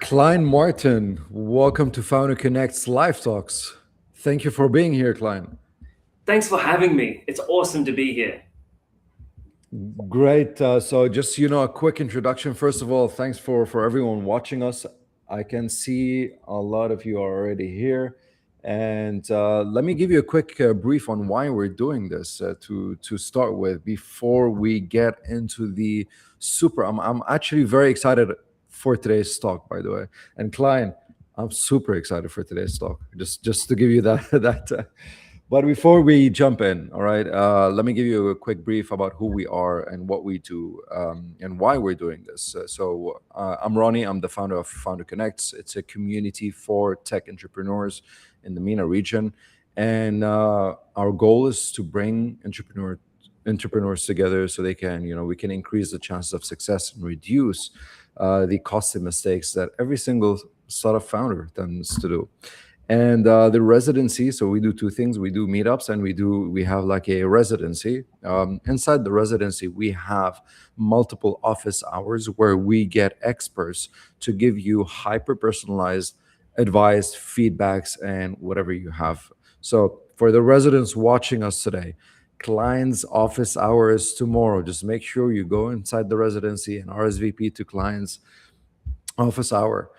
Kline Martin, welcome to Founder Connect's Live Talks. Thank you for being here, Kline. Thanks for having me. It's awesome to be here. Great. So, just a quick introduction. First of all, thanks for everyone watching us. I can see a lot of you are already here, and let me give you a quick brief on why we're doing this to start with before we get into the super. I'm actually very excited for today's talk, by the way. And Klein, I'm super excited for today's talk. Just to give you that but before we jump in, all right, let me give you a quick brief about who we are and what we do and why we're doing this. I'm Ronnie. I'm the founder of Founder Connects. It's a community for tech entrepreneurs in the MENA region, and our goal is to bring entrepreneurs together so they can, we can increase the chances of success and reduce the costly mistakes that every single startup founder tends to do. And the residency, so we do two things. We do meetups, and we have like a residency. Inside the residency, we have multiple office hours where we get experts to give you hyper personalized advice, feedbacks, and whatever you have. So for the residents watching us today, clients office hours tomorrow. Just make sure you go inside the residency and RSVP to clients office hour.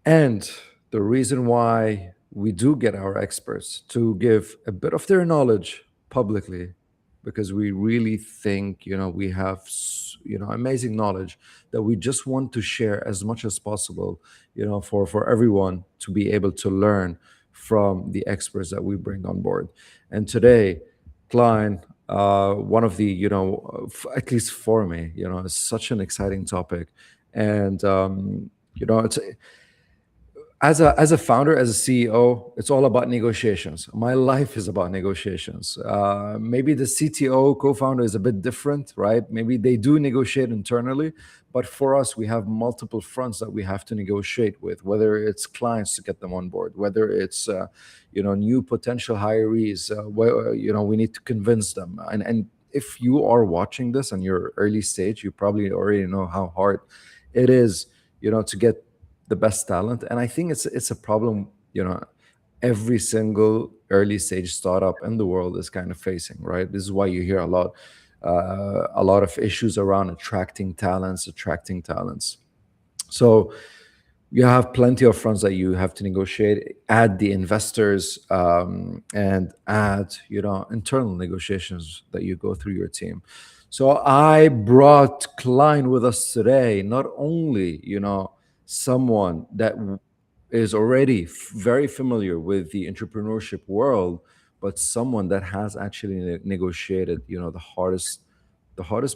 And the reason why we do get our experts to give a bit of their knowledge publicly, because we really think, we have, amazing knowledge that we just want to share as much as possible, for everyone to be able to learn from the experts that we bring on board. And today, Klein, one of the, at least for me, it's such an exciting topic. And, it's as a founder, as a CEO, it's all about negotiations. My life is about negotiations. Maybe the CTO, co-founder, is a bit different, right? Maybe they do negotiate internally, but for us, we have multiple fronts that we have to negotiate with. Whether it's clients to get them on board, whether it's new potential hirees, we need to convince them. And if you are watching this and you're early stage, you probably already know how hard it is, to get the best talent. And I think it's a problem, every single early stage startup in the world is kind of facing, right? This is why you hear a lot of issues around attracting talents. So you have plenty of fronts that you have to negotiate, add the investors, and add, internal negotiations that you go through your team. So I brought Klein with us today, not only, someone that is already very familiar with the entrepreneurship world, but someone that has actually negotiated, the hardest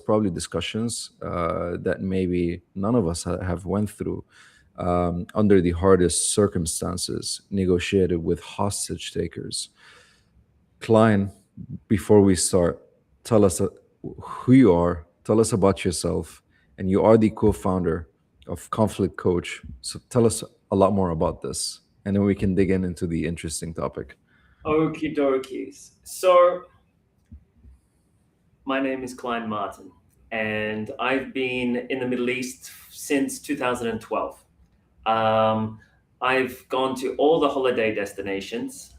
probably discussions that maybe none of us have went through under the hardest circumstances, negotiated with hostage takers. Klein, before we start, tell us who you are, tell us about yourself, and you are the co-founder of Conflict Coach. So tell us a lot more about this, and then we can dig into the interesting topic. Okie dokies. So, my name is Kline Martin, and I've been in the Middle East since 2012. I've gone to all the holiday destinations,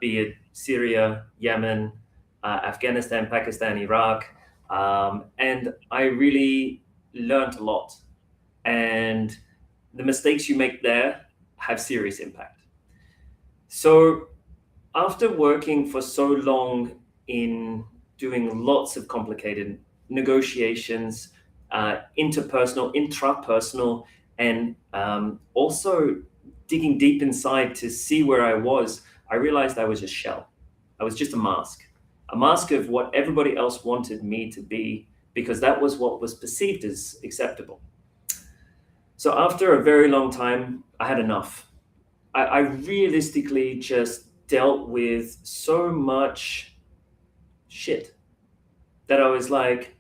be it Syria, Yemen, Afghanistan, Pakistan, Iraq, and I really learned a lot. And the mistakes you make there have serious impact. So after working for so long in doing lots of complicated negotiations, interpersonal, intrapersonal, and also digging deep inside to see where I was, I realized I was a shell. I was just a mask of what everybody else wanted me to be, because that was what was perceived as acceptable. So after a very long time, I had enough. I realistically just dealt with so much shit that I was like,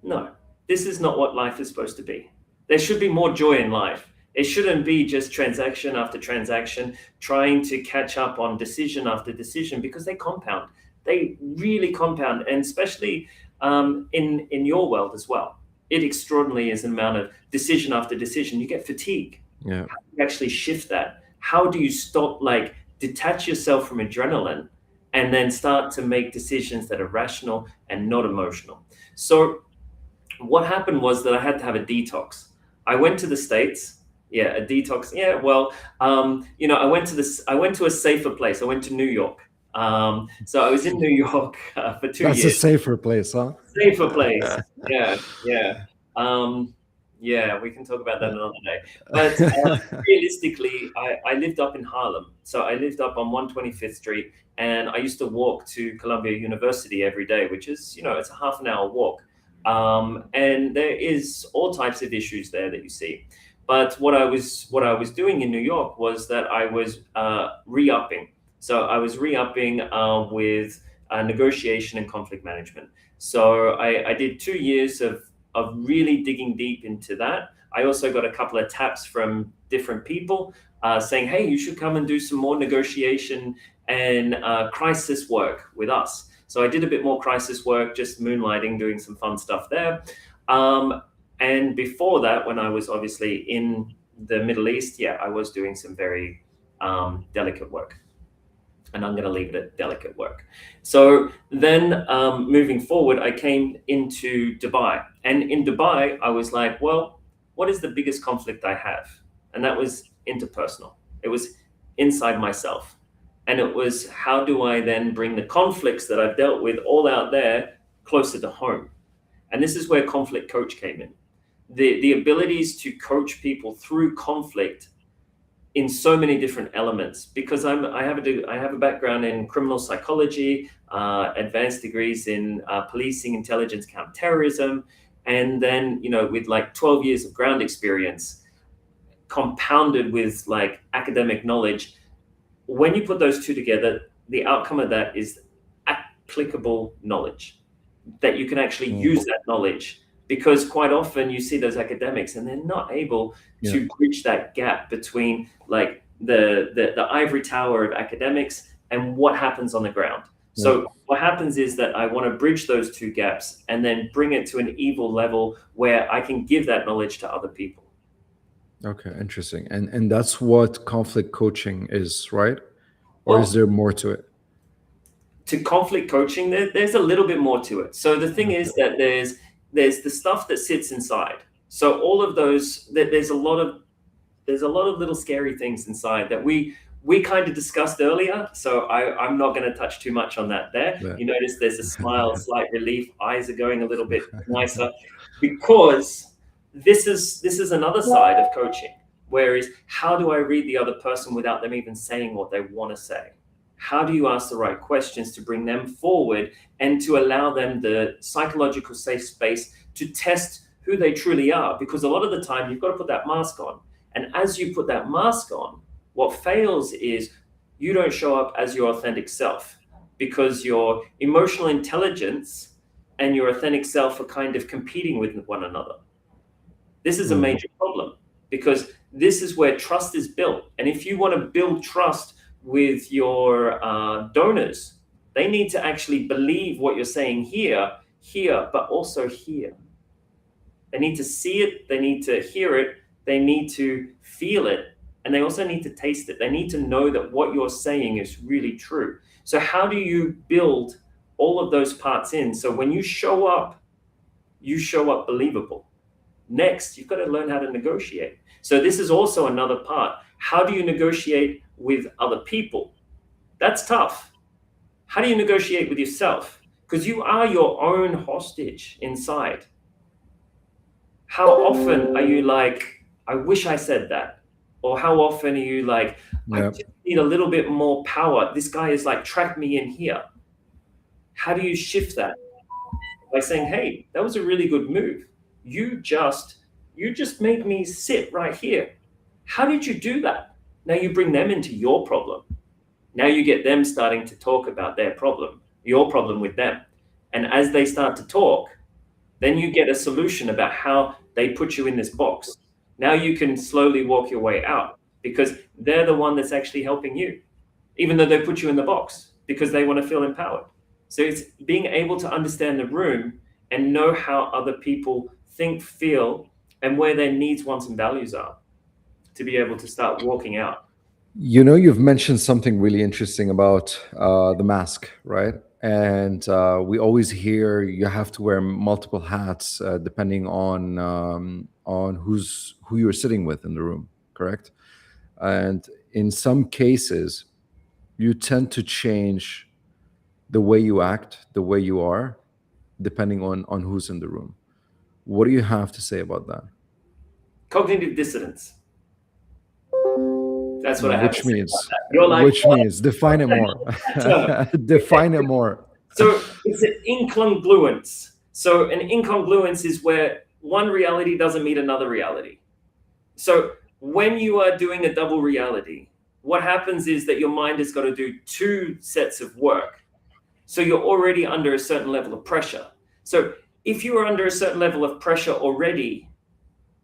no, this is not what life is supposed to be. There should be more joy in life. It shouldn't be just transaction after transaction, trying to catch up on decision after decision, because they compound. They really compound, and especially in your world as well. it extraordinarily is an amount of decision after decision. You get fatigue. Yeah. How do you actually shift that? How do you stop, like, detach yourself from adrenaline and then start to make decisions that are rational and not emotional? So what happened was that I had to have a detox. I went to the States. Yeah, a detox. Yeah, well, I went to this. I went to a safer place. I went to New York. So I was in New York for 2 That's a years. safer place, huh? Safer place. Yeah, yeah. Um, yeah, we can talk about that another day. But realistically, I lived up in Harlem. So I lived up on 125th Street, and I used to walk to Columbia University every day, which is, it's a half an hour walk. And there is all types of issues there that you see. But what I was doing in New York was that I was re-upping. So I was re-upping with negotiation and conflict management. So I did 2 years of really digging deep into that. I also got a couple of taps from different people saying, hey, you should come and do some more negotiation and crisis work with us. So I did a bit more crisis work, just moonlighting, doing some fun stuff there. And before that, when I was obviously in the Middle East, yeah, I was doing some very delicate work. And I'm going to leave it at delicate work. So then moving forward, I came into Dubai. And in Dubai, I was like, well, what is the biggest conflict I have? And that was interpersonal. It was inside myself. And it was, how do I then bring the conflicts that I've dealt with all out there closer to home? And this is where conflict coach came in. The abilities to coach people through conflict in so many different elements, because I have a background in criminal psychology, advanced degrees in policing, intelligence, counterterrorism, and then with like 12 years of ground experience, compounded with like academic knowledge. When you put those two together, the outcome of that is applicable knowledge, that you can actually use that knowledge. Because quite often you see those academics and they're not able to bridge that gap between like the ivory tower of academics and what happens on the ground. So what happens is that I want to bridge those two gaps and then bring it to an equal level where I can give that knowledge to other people. Okay, interesting. And that's what conflict coaching is, right? Or Well, is there more to it? To conflict coaching, there's a little bit more to it. So the thing is that there's the stuff that sits inside. So all of those, there's a lot of little scary things inside that we kind of discussed earlier. So I'm not going to touch too much on that there. Yeah. You notice there's a smile, slight relief, eyes are going a little bit nicer, because this is another side of coaching, whereas how do I read the other person without them even saying what they want to say? How do you ask the right questions to bring them forward and to allow them the psychological safe space to test who they truly are? Because a lot of the time you've got to put that mask on. And as you put that mask on, what fails is you don't show up as your authentic self, because your emotional intelligence and your authentic self are kind of competing with one another. This is a major problem, because this is where trust is built. And if you want to build trust with your donors, they need to actually believe what you're saying here, but also here. They need to see it, they need to hear it, they need to feel it, and they also need to taste it. They need to know that what you're saying is really true. So how do you build all of those parts in? So when you show up believable. Next, you've got to learn how to negotiate. So this is also another part. How do you negotiate with other people? That's tough. How do you negotiate with yourself? Because you are your own hostage inside. How often are you like, I wish I said that? Or how often are you like, I just need a little bit more power. This guy is like, trapped me in here. How do you shift that? By saying, hey, that was a really good move. You just made me sit right here. How did you do that? Now you bring them into your problem. Now you get them starting to talk about their problem, your problem with them. And as they start to talk, then you get a solution about how they put you in this box. Now you can slowly walk your way out, because they're the one that's actually helping you, even though they put you in the box, because they want to feel empowered. So it's being able to understand the room and know how other people think, feel, and where their needs, wants, and values are to be able to start walking out. You've mentioned something really interesting about the mask, right? And we always hear you have to wear multiple hats depending on who you're sitting with in the room, correct? And in some cases, you tend to change the way you act, the way you are, depending on who's in the room. What do you have to say about that? Cognitive dissonance. That's what I have to Which say about means, that. You're like, define it more. term? Define it more. So it's an incongruence. So an incongruence is where one reality doesn't meet another reality. So when you are doing a double reality, what happens is that your mind has got to do two sets of work. So you're already under a certain level of pressure. So if you are under a certain level of pressure already,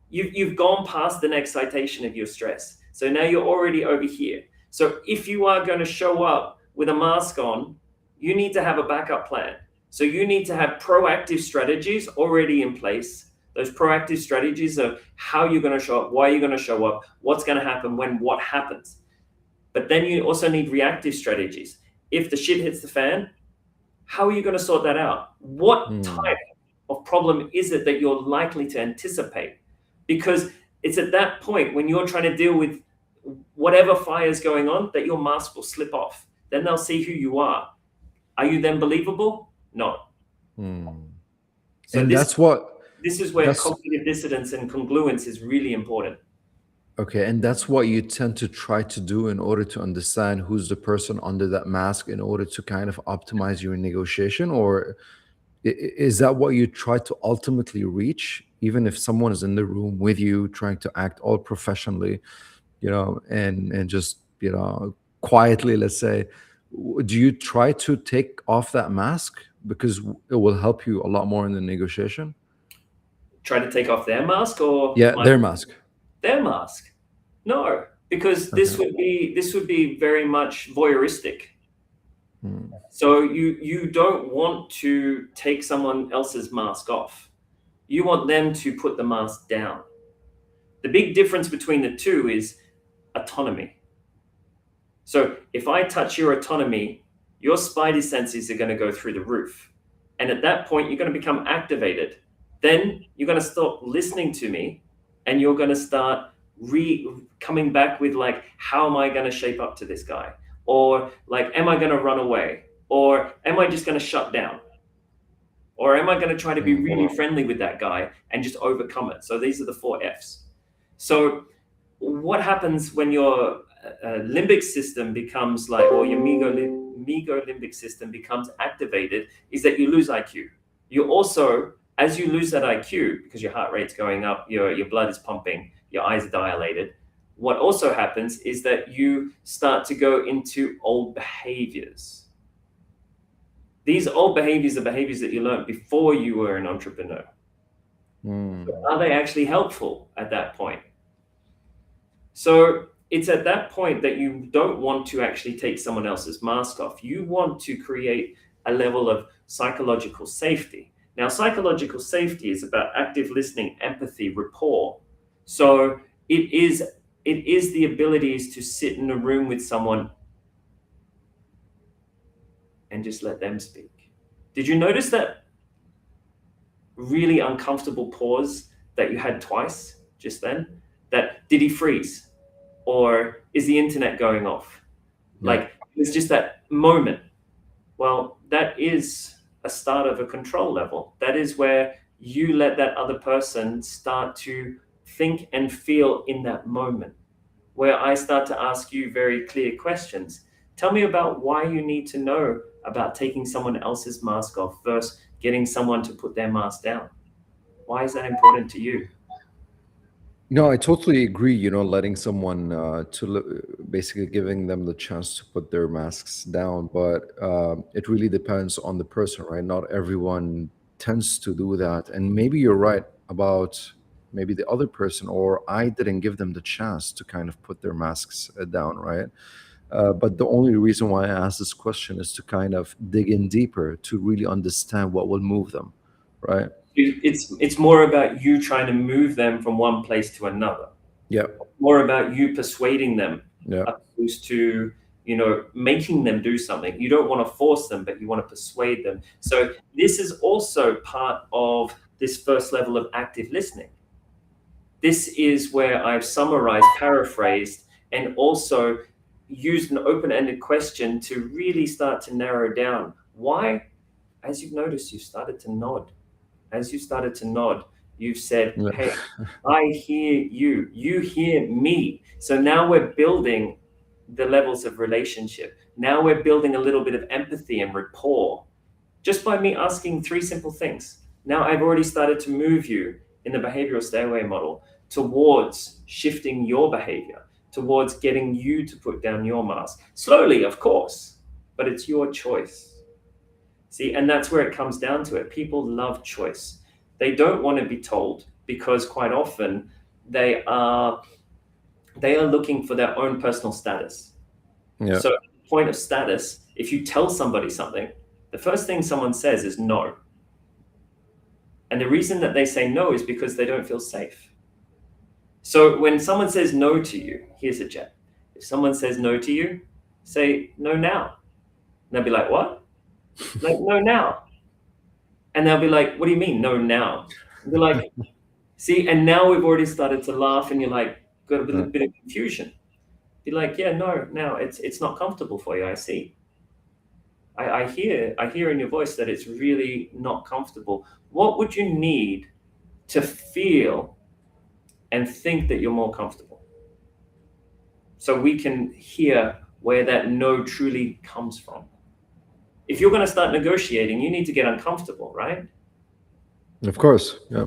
you've gone past the excitation of your stress. So now you're already over here. So if you are going to show up with a mask on, you need to have a backup plan. So you need to have proactive strategies already in place. Those proactive strategies of how you're going to show up, why you're going to show up, what's going to happen when what happens. But then you also need reactive strategies. If the shit hits the fan, how are you going to sort that out? What type of problem is it that you're likely to anticipate? Because it's at that point when you're trying to deal with whatever fire is going on that your mask will slip off. Then they'll see who you are. Are you then believable? No. So and this is where cognitive dissonance and congruence is really important. Okay, and that's what you tend to try to do in order to understand who's the person under that mask in order to kind of optimize your negotiation? Or is that what you try to ultimately reach, even if someone is in the room with you trying to act all professionally, and just, quietly, let's say, do you try to take off that mask because it will help you a lot more in the negotiation? Try to take off their mask or their mask? Their mask? No, because this would be very much voyeuristic. So you don't want to take someone else's mask off. You want them to put the mask down. The big difference between the two is autonomy. So if I touch your autonomy, your spidey senses are going to go through the roof. And at that point, you're going to become activated. Then you're going to stop listening to me and you're going to start coming back with like, how am I going to shape up to this guy? Or like, am I going to run away? Or am I just going to shut down? Or am I going to try to be really friendly with that guy and just overcome it? So these are the 4 Fs. So what happens when your limbic system becomes like, or your limbic system becomes activated, is that you lose IQ. You also, as you lose that IQ, because your heart rate's going up, your blood is pumping, your eyes are dilated, what also happens is that you start to go into old behaviors. These old behaviors are behaviors that you learned before you were an entrepreneur. So are they actually helpful at that point? So it's at that point that you don't want to actually take someone else's mask off. You want to create a level of psychological safety. Now, psychological safety is about active listening, empathy, rapport. So it is the abilities to sit in a room with someone and just let them speak. Did you notice that really uncomfortable pause that you had twice just then? That did he freeze? Or is the internet going off? Like, it's just that moment. Well, that is a start of a control level. That is where you let that other person start to think and feel in that moment, where I start to ask you very clear questions. Tell me about why you need to know about taking someone else's mask off versus getting someone to put their mask down. Why is that important to you? No, I totally agree. Letting someone basically giving them the chance to put their masks down, but it really depends on the person, right? Not everyone tends to do that, and maybe you're right about maybe the other person, or I didn't give them the chance to kind of put their masks down, right? But the only reason why I asked this question is to kind of dig in deeper to really understand what will move them, right? It's more about you trying to move them from one place to another, Yeah. more about you persuading them Yeah. opposed to, you know, making them do something. You don't want to force them, but you want to persuade them. So this is also part of this first level of active listening. This is where I've summarized, paraphrased, and also used an open-ended question to really start to narrow down why. As you've noticed, you've started to nod. As you started to nod, you've said, Yeah. hey, I hear you, you hear me. So now we're building the levels of relationship. Now we're building a little bit of empathy and rapport just by me asking three simple things. Now I've already started to move you in the behavioral stairway model towards shifting your behavior, towards getting you to put down your mask. Slowly, of course, but it's your choice. See, and that's where it comes down to it. People love choice. They don't want to be told because quite often they are looking for their own personal status. Yeah. So, point of status, if you tell somebody something, the first thing someone says is no. And the reason that they say no is because they don't feel safe. So when someone says no to you, here's a jet. If someone says no to you, say no now. And they'll be like, what? Like, no now. And they'll be like, what do you mean, no now? And they're like, see, and now we've already started to laugh, and you're like, got a bit of confusion. Be like, yeah, no, now it's not comfortable for you. I see. I hear in your voice that it's really not comfortable. What would you need to feel and think that you're more comfortable? So we can hear where that no truly comes from. If you're going to start negotiating, you need to get uncomfortable, right? Of course. Yeah.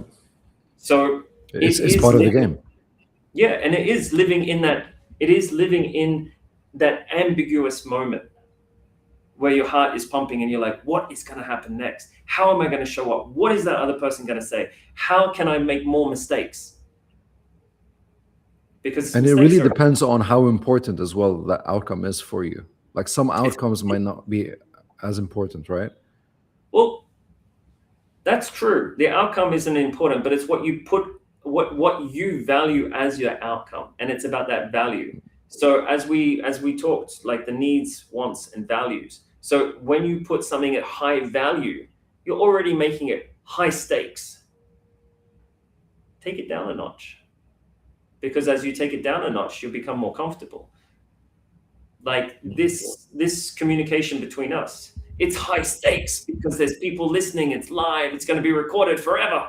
So it It's is part of the living, game. yeah, and it is living in that, it is living in that ambiguous moment where your heart is pumping and you're like, what is going to happen next? How am I going to show up? What is that other person going to say? How can I make more mistakes? Because And it mistakes really are, depends on how important as well that outcome is for you. Like some it's, outcomes might not be as important, right? well, that's true. The outcome isn't important, but it's what you put, what you value as your outcome, and it's about that value. So as we talked, like the needs, wants, and values. So when you put something at high value, you're already making it high stakes. Take it down a notch, because as you take it down a notch, you'll become more comfortable. Like this communication between us, it's high stakes because there's people listening, it's live, it's going to be recorded forever.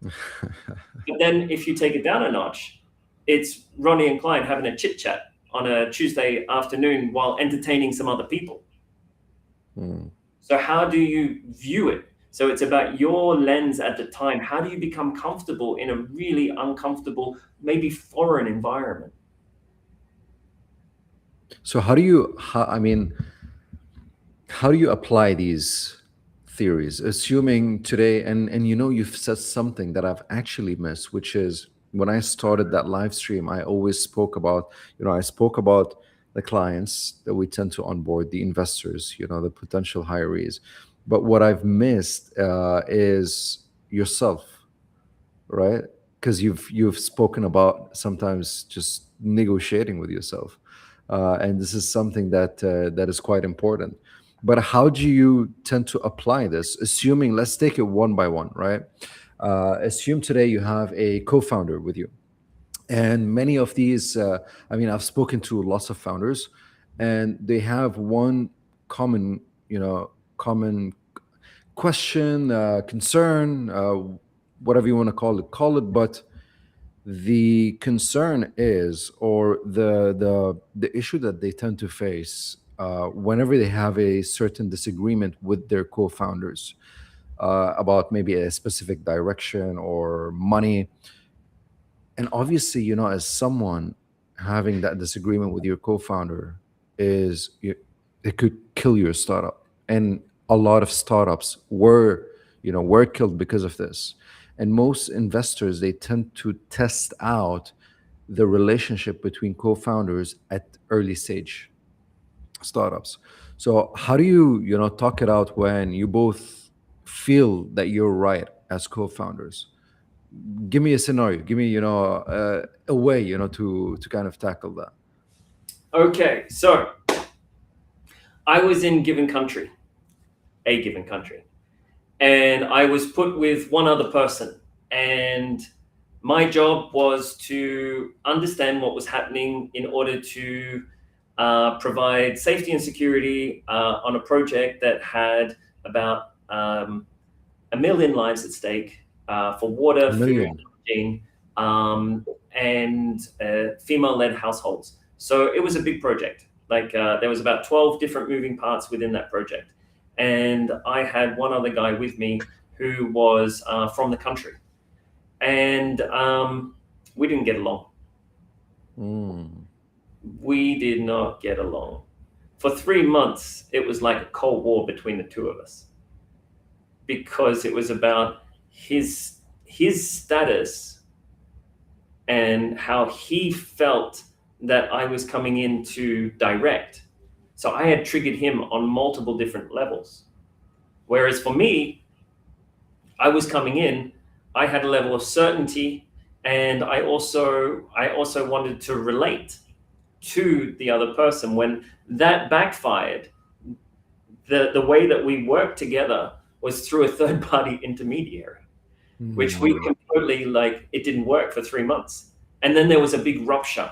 But then if you take it down a notch, it's Ronnie and Kline having a chit chat on a Tuesday afternoon while entertaining some other people. So how do you view it? So it's about your lens at the time. How do you become comfortable in a really uncomfortable, maybe foreign environment? So how do you, how do you apply these theories, assuming today, and you've said something that I've actually missed, which is when I started that live stream, I always spoke about, I spoke about the clients that we tend to onboard, the investors, the potential hirees. But what I've missed is yourself, right? Because you've spoken about sometimes just negotiating with yourself, and this is something that is quite important. But how do you tend to apply this? Assuming, let's take it one by one, right? Assume today you have a co-founder with you, and many of these, I've spoken to lots of founders, and they have one common, common question, concern, whatever you want to call it. But the concern is, or the issue that they tend to face whenever they have a certain disagreement with their co-founders about maybe a specific direction or money. And obviously, as someone having that disagreement with your co-founder it could kill your startup. And a lot of startups were killed because of this. And most investors, they tend to test out the relationship between co-founders at early stage startups. So how do you talk it out when you both feel that you're right as co-founders? Give me a scenario. Give me, a way, to kind of tackle that. Okay, so I was in a given country, and I was put with one other person, and my job was to understand what was happening in order to provide safety and security on a project that had about 1 million lives at stake for water, A food, million. hygiene, and female-led households. So it was a big project. Like there was about 12 different moving parts within that project, and I had one other guy with me who was from the country, and we didn't get along. Mm. We did not get along. For 3 months, it was like a cold war between the two of us, because it was about his status and how he felt that I was coming in to direct. So I had triggered him on multiple different levels. Whereas for me, I was coming in, I had a level of certainty, and I also wanted to relate to the other person. When that backfired, the way that we worked together was through a third party intermediary, which we Mm. completely, like, it didn't work for 3 months. And then there was a big rupture.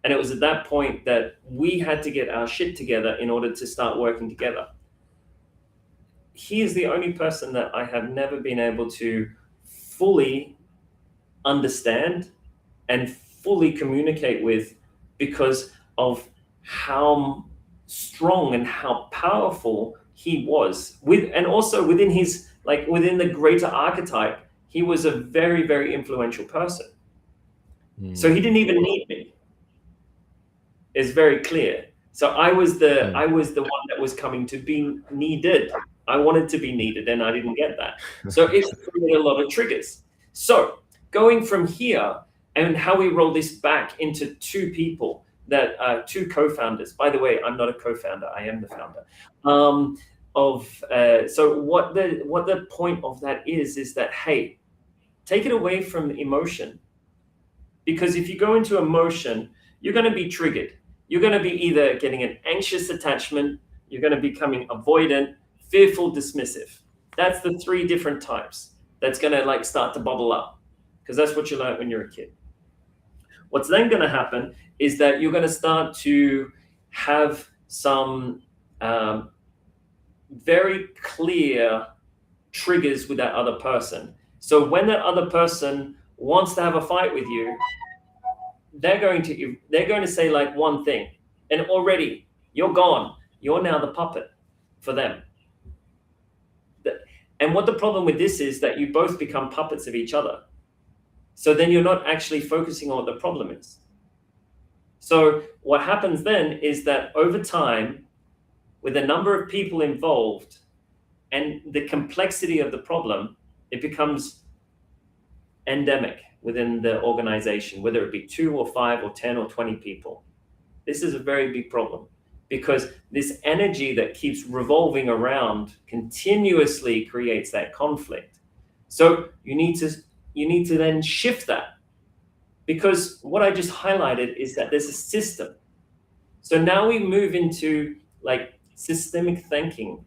And it was at that point that we had to get our shit together in order to start working together. He is the only person that I have never been able to fully understand and fully communicate with, because of how strong and how powerful he was, and also within his, like, within the greater archetype, he was a very, very influential person. So he didn't even need me. Is very clear. So I was the one that was coming to be needed. I wanted to be needed, and I didn't get that. So it created a lot of triggers. So going from here, and how we roll this back into two people that are two co-founders. By the way, I'm not a co-founder. I am the founder. So what the point of that is that, hey, take it away from emotion, because if you go into emotion, you're going to be triggered. You're going to be either getting an anxious attachment, you're going to be becoming avoidant, fearful, dismissive. That's the three different types that's going to, like, start to bubble up, because that's what you learn when you're a kid. What's then going to happen is that you're going to start to have some very clear triggers with that other person. So when that other person wants to have a fight with you, they're going to say, like, one thing, and already you're gone. You're now the puppet for them. And what the problem with this is that you both become puppets of each other. So then you're not actually focusing on what the problem is. So what happens then is that over time, with a number of people involved and the complexity of the problem, it becomes endemic within the organization, whether it be 2 or 5 or 10 or 20 people. This is a very big problem, because this energy that keeps revolving around continuously creates that conflict. So you need to then shift that, because what I just highlighted is that there's a system. So now we move into, like, systemic thinking,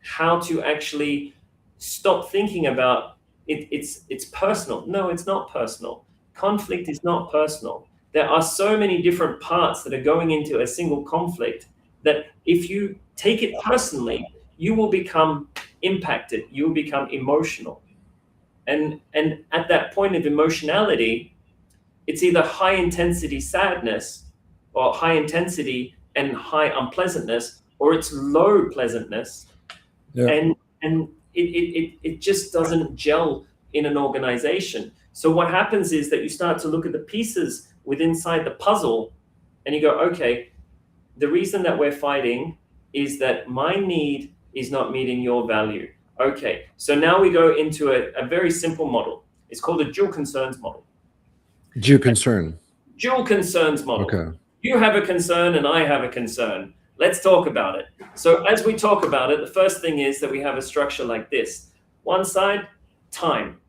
how to actually stop thinking about it's personal. No, it's not personal. Conflict is not personal. There are so many different parts that are going into a single conflict that if you take it personally, you will become impacted. You will become emotional. And at that point of emotionality, it's either high intensity sadness, or high intensity and high unpleasantness, or it's low pleasantness. Yeah. And it just doesn't gel in an organization. So what happens is that you start to look at the pieces inside the puzzle, and you go, okay, the reason that we're fighting is that my need is not meeting your value. Okay, so now we go into a very simple model. It's called a dual concerns model. Due concern. Dual concerns model. Okay. You have a concern and I have a concern. Let's talk about it. So as we talk about it, the first thing is that we have a structure like this. One side, time.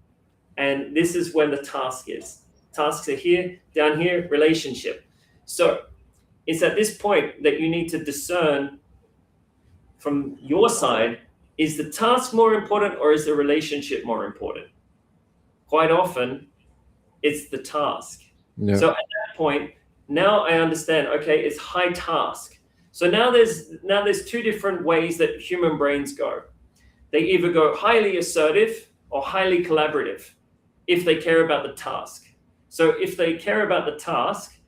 And this is when the task is. Tasks are here, down here, relationship. So it's at this point that you need to discern from your side, is the task more important or is the relationship more important? Quite often, it's the task. Yeah. So at that point, now I understand, okay, it's high task. So now there's two different ways that human brains go. They either go highly assertive or highly collaborative if they care about the task. So if they care about the task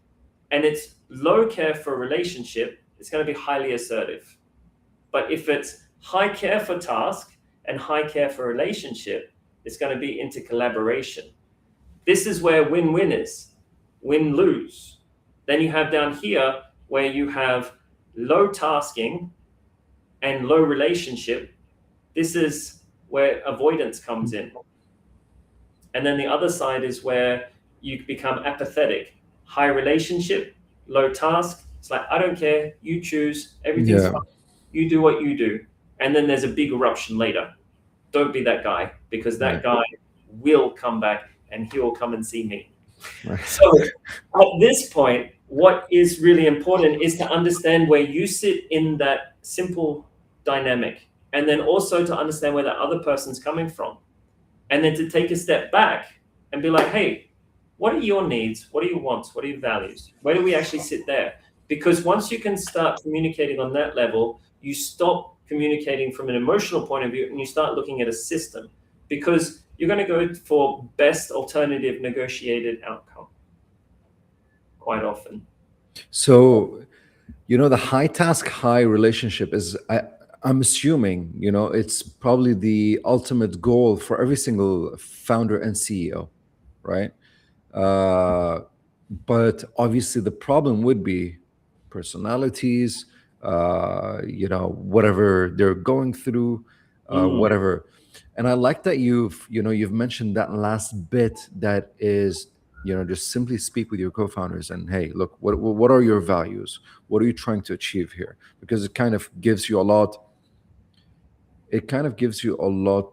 and it's low care for a relationship, it's going to be highly assertive. But if it's high care for task and high care for relationship, it's going to be into collaboration. This is where win-win is, win-lose. Then you have down here where you have low tasking and low relationship. This is where avoidance comes in. And then the other side is where you become apathetic. High relationship, low task. It's like, I don't care, you choose, everything's fine. You do what you do. And then there's a big eruption later. Don't be that guy, because that guy will come back and he will come and see me. So at this point, what is really important is to understand where you sit in that simple dynamic, and then also to understand where that other person's coming from. And then to take a step back and be like, hey, what are your needs? What are your wants? What are your values? Where do we actually sit there? Because once you can start communicating on that level, you stop communicating from an emotional point of view and you start looking at a system, because you're going to go for best alternative negotiated outcome quite often. So, the high task, high relationship is, I'm assuming, it's probably the ultimate goal for every single founder and CEO, right? But obviously the problem would be personalities, whatever they're going through, whatever. And I like that you've mentioned that last bit, that is, just simply speak with your co-founders and, hey, look, what are your values? What are you trying to achieve here? Because it kind of gives you a lot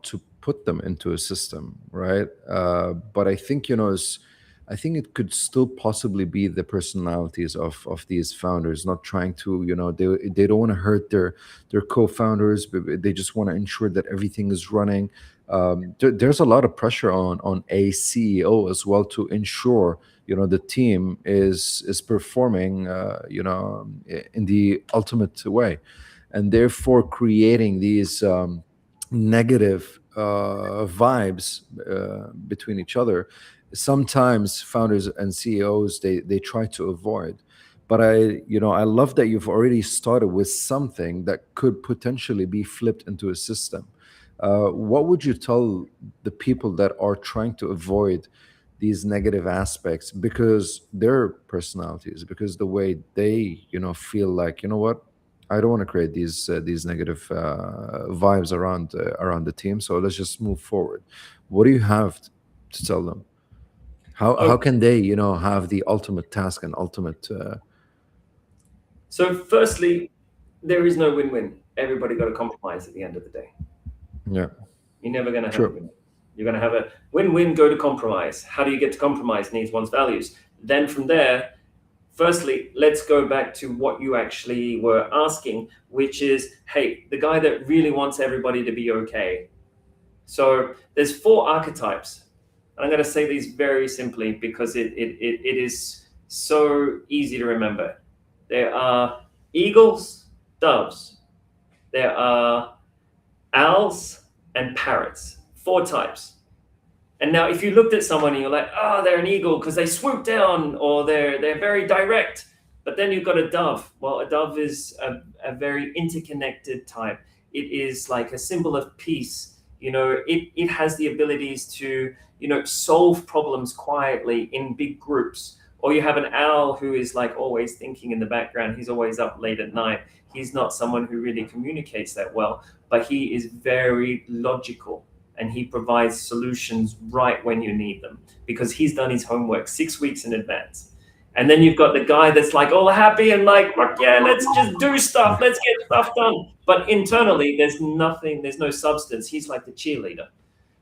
to put them into a system, right? But I think, I think it could still possibly be the personalities of these founders, not trying to, they don't want to hurt their co-founders, but they just want to ensure that everything is running. There's a lot of pressure on a CEO as well to ensure, the team is performing, in the ultimate way, and therefore creating these negative vibes between each other. Sometimes founders and CEOs, they try to avoid. But I love that you've already started with something that could potentially be flipped into a system. What would you tell the people that are trying to avoid these negative aspects because their personalities, because the way they feel like, what, I don't want to create these negative vibes around the team, so let's just move forward. What do you have to tell them? How can they have the ultimate task and ultimate So firstly, there is no win-win. Everybody got to compromise at the end of the day. Yeah. You're never going to have a win. You're going to have a win-win, go to compromise. How do you get to compromise? Needs, wants, values. Then from there, firstly, let's go back to what you actually were asking, which is, hey, the guy that really wants everybody to be okay. So there's 4 archetypes. And I'm going to say these very simply because it is so easy to remember. There are eagles, doves. There are owls and parrots. 4 types. And now if you looked at someone and you're like, oh, they're an eagle because they swoop down, or they're very direct. But then you've got a dove. Well, a dove is a very interconnected type. It is like a symbol of peace. It has the abilities to, solve problems quietly in big groups. Or you have an owl who is like always thinking in the background. He's always up late at night. He's not someone who really communicates that well, but he is very logical. And he provides solutions right when you need them, because he's done his homework 6 weeks in advance. And then you've got the guy that's like all happy and like, yeah, let's just do stuff. Let's get stuff done. But internally, there's nothing, there's no substance. He's like the cheerleader.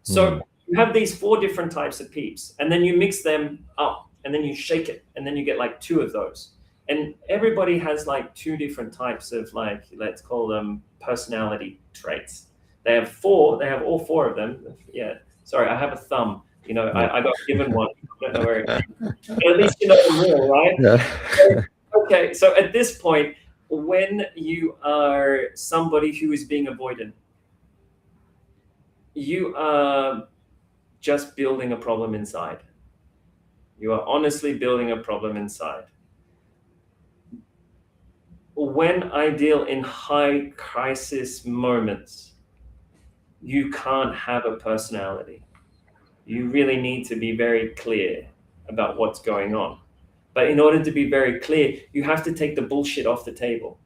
So you have these 4 different types of peeps, and then you mix them up and then you shake it, and then you get like 2 of those. And everybody has like 2 different types of like, let's call them personality traits. They have 4, they have all 4 of them. Yeah. Sorry, I have a thumb. You know, I got given one. I don't know where it is. But at least you know the rule, right? Yeah. Okay, so at this point, when you are somebody who is being avoidant, you are just building a problem inside. You are honestly building a problem inside. When I deal in high crisis moments, you can't have a personality. You really need to be very clear about what's going on. But in order to be very clear, you have to take the bullshit off the table.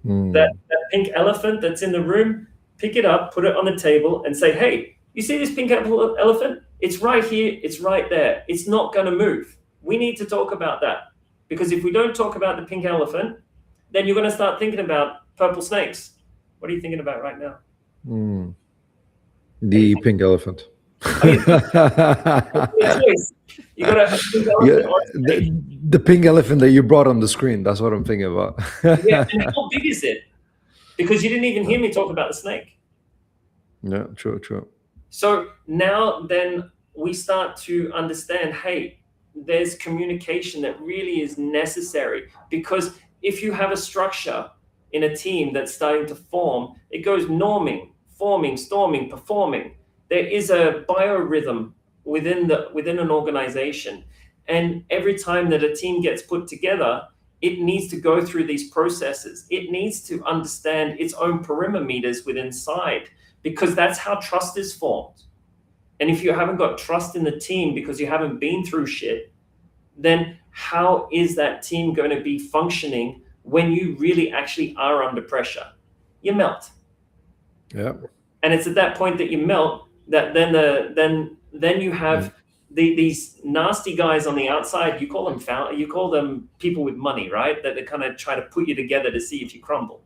That pink elephant that's in the room, pick it up, put it on the table and say, hey, you see this pink elephant? It's right here, it's right there. It's not going to move. We need to talk about that. Because if we don't talk about the pink elephant, then you're going to start thinking about purple snakes. What are you thinking about right now? The pink elephant. You gotta have pink elephant the pink elephant that you brought on the screen. That's what I'm thinking about. Yeah, and how big is it? Because you didn't even hear me talk about the snake. Yeah, true. So now then we start to understand, hey, there's communication that really is necessary, because if you have a structure in a team that's starting to form, it goes norming, forming, storming, performing. There is a biorhythm within an organization. And every time that a team gets put together, it needs to go through these processes. It needs to understand its own perimeters within inside, because that's how trust is formed. And if you haven't got trust in the team because you haven't been through shit, then how is that team going to be functioning when you really actually are under pressure? You melt. Yeah. And it's at that point that you melt that then you have these nasty guys on the outside. You call them people with money, right? That they kind of try to put you together to see if you crumble.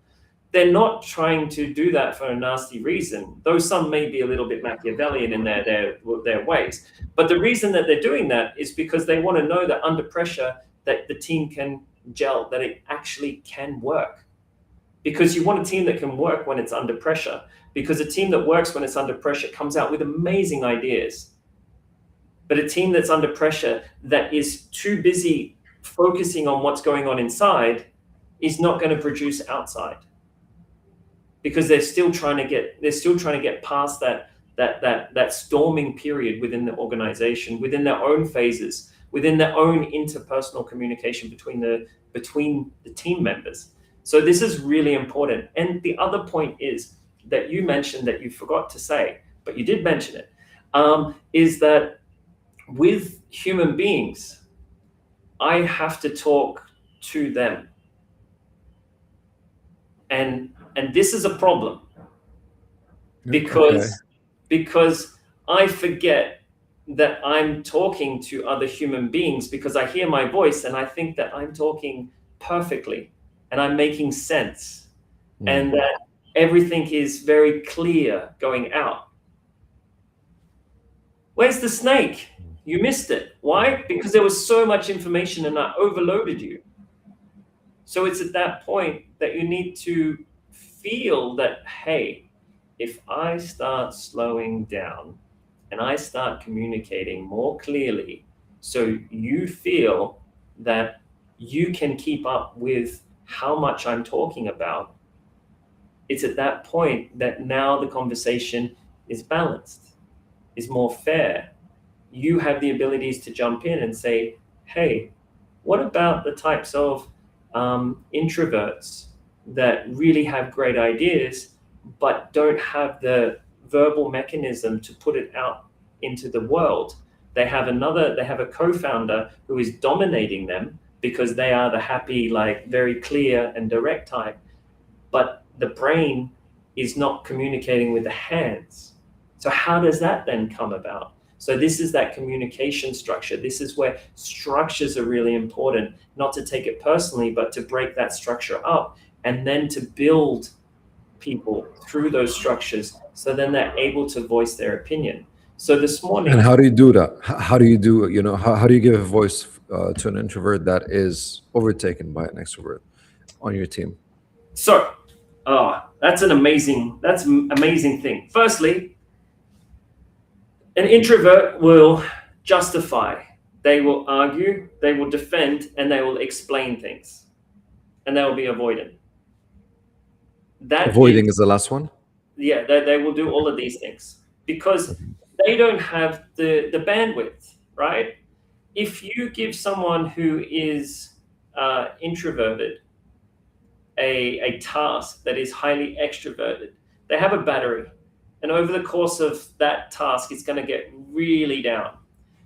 They're not trying to do that for a nasty reason, though some may be a little bit Machiavellian in their ways. But the reason that they're doing that is because they want to know that under pressure that the team can gel, that it actually can work. Because you want a team that can work when it's under pressure, because a team that works when it's under pressure comes out with amazing ideas. But a team that's under pressure that is too busy focusing on what's going on inside is not going to produce outside. Because they're still trying to get past that storming period within the organization, within their own phases, within their own interpersonal communication between the team members. So this is really important. And the other point is that you mentioned that you forgot to say, but you did mention it, is that with human beings, I have to talk to them. And this is a problem because I forget that I'm talking to other human beings, because I hear my voice and I think that I'm talking perfectly and I'm making sense and that everything is very clear going out. Where's the snake? You missed it. Why? Because there was so much information and I overloaded you. So it's at that point that you need to feel that, hey, if I start slowing down and I start communicating more clearly, so you feel that you can keep up with how much I'm talking about, it's at that point that now the conversation is balanced, is more fair. You have the abilities to jump in and say, hey, what about the types of introverts that really have great ideas but don't have the verbal mechanism to put it out into the world? They have a co-founder who is dominating them because they are the happy, like very clear and direct type, but the brain is not communicating with the hands. So how does that then come about? So this is that communication structure. This is where structures are really important, not to take it personally, but to break that structure up and then to build people through those structures so then they're able to voice their opinion. So this And morning, how do you do that? How do you do, how do you give a voice to an introvert that is overtaken by an extrovert on your team? so that's an amazing thing. Firstly, an introvert will justify, they will argue, they will defend, and they will explain things, and they will be avoidant. That is, Avoiding is the last one. yeah, they will do all of these things because they don't have the bandwidth, right? If you give someone who is introverted a task that is highly extroverted, they have a battery. And over the course of that task, it's going to get really down.